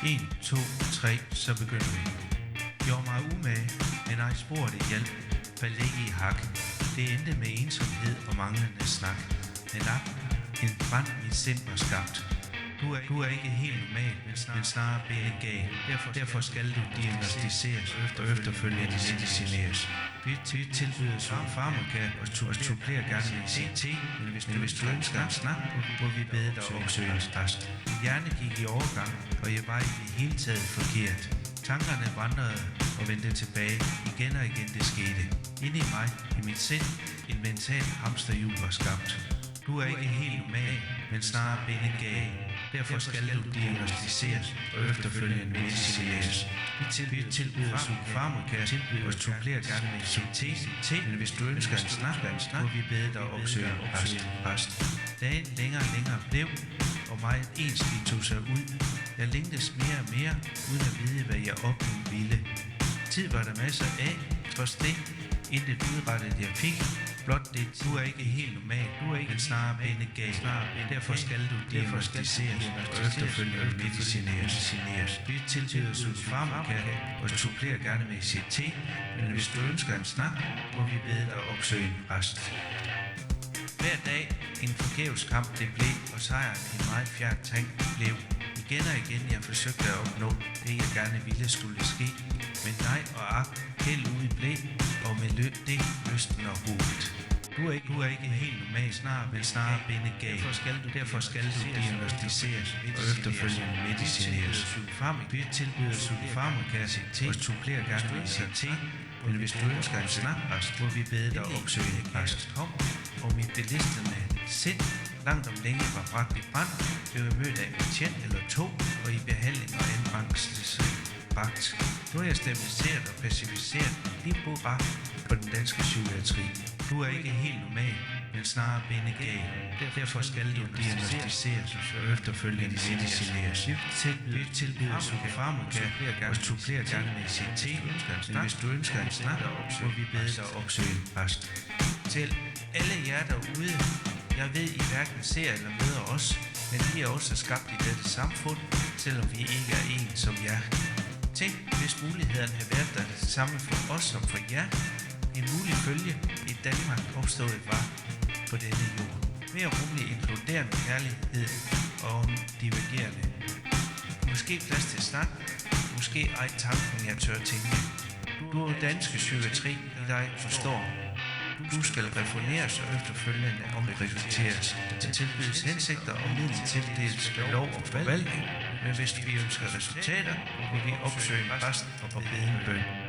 1, 2, 3, så begynder vi. Gjorde mig umage, men ej spor det hjalp. Faldt ikke i hak. Det endte med ensomhed og manglende snak. Men en brand mit sind var skabt. Du er ikke helt normal, men snarere benegal. Derfor skal du diagnostiseres og efterfølgende medicineres. Vi tilbyder farmaka og supplerer gerne med CT, men hvis du ønsker en snak, må vi bede dig opsøge en præst. Min hjerne gik i overgang, og jeg var i det hele taget forkert. Tankerne vandrede og vendte tilbage. Igen og igen det skete. Inde i mig, i mit sind, en mental hamsterhjul var skabt. Du er ikke helt normal, men snarere benegal. Derfor skal du diagnostiseres og efterfølgende medicineres. Vi tilbyder farmaka og supplerer gerne med CT, men hvis du ønsker en snak, må vi bede dig opsøge en præst. Dagen længere blev, og mig ensligt tog sig ud. Jeg længtes mere og mere, uden at vide, hvad jeg opnåede ville. Tid var der masser af, trods det, intet udrettet jeg fik. Blot det, du er ikke helt normal, du er ikke snarere benegal. Derfor skal du diagnostiseres og efterfølgende medicineres. Vi tilbyder farmaka og supplerer gerne med CT, men hvis du ønsker en snak, må vi bede dig opsøge en præst. Hver dag en forgæves kamp det blev, og sejren en meget fjern tank blev. Igen og igen jeg forsøgte at opnå det jeg gerne ville skulle ske, men nej og ak, held ude blæ, og med det lysten og hovedet. Du er ikke helt normal, men snarere benegal. Derfor skal du diagnostiseres og efterfølgende medicineres. Vi tilbyder farmaka og supplerer gerne med CT, men hvis du ønsker en snak, må vi bede dig opsøge en præst. Og mit belistende sind langt om længe var bragt i brand, blev jeg mødt af en betjent eller to, og i behandling og anbringelse bragt. Nu er jeg stabiliseret og pacificeret lige på den danske psykiatri. Du er ikke helt normal, men snarere benegal. Derfor skal du diagnostiseres og efterfølgende medicineres. Vi tilbyder farmaka og supplerer gerne med CT, men hvis du ønsker en snak, må vi bede dig opsøge en præst. Til alle jer derude, jeg ved I hverken ser eller møder os, men vi er også skabt i dette samfund, selvom vi ikke er en som jer. Tænk, hvis mulighederne havde været der det samme for os som for jer. En mulig følge i Danmark opstået var på denne jord. Mere rummelig inkluderende kærlighed og divergerende. Måske plads til snak, måske ej tanken jeg tør tænke. Du er danske psykiatri, i dig forstår. Du skal reformeres og efterfølgende omprioriteres. Til tilbydes hensigter og middel tildeles ved lov og forvaltning. Men hvis vi ønsker resultater, vil vi opsøge en præst og bede en bøn.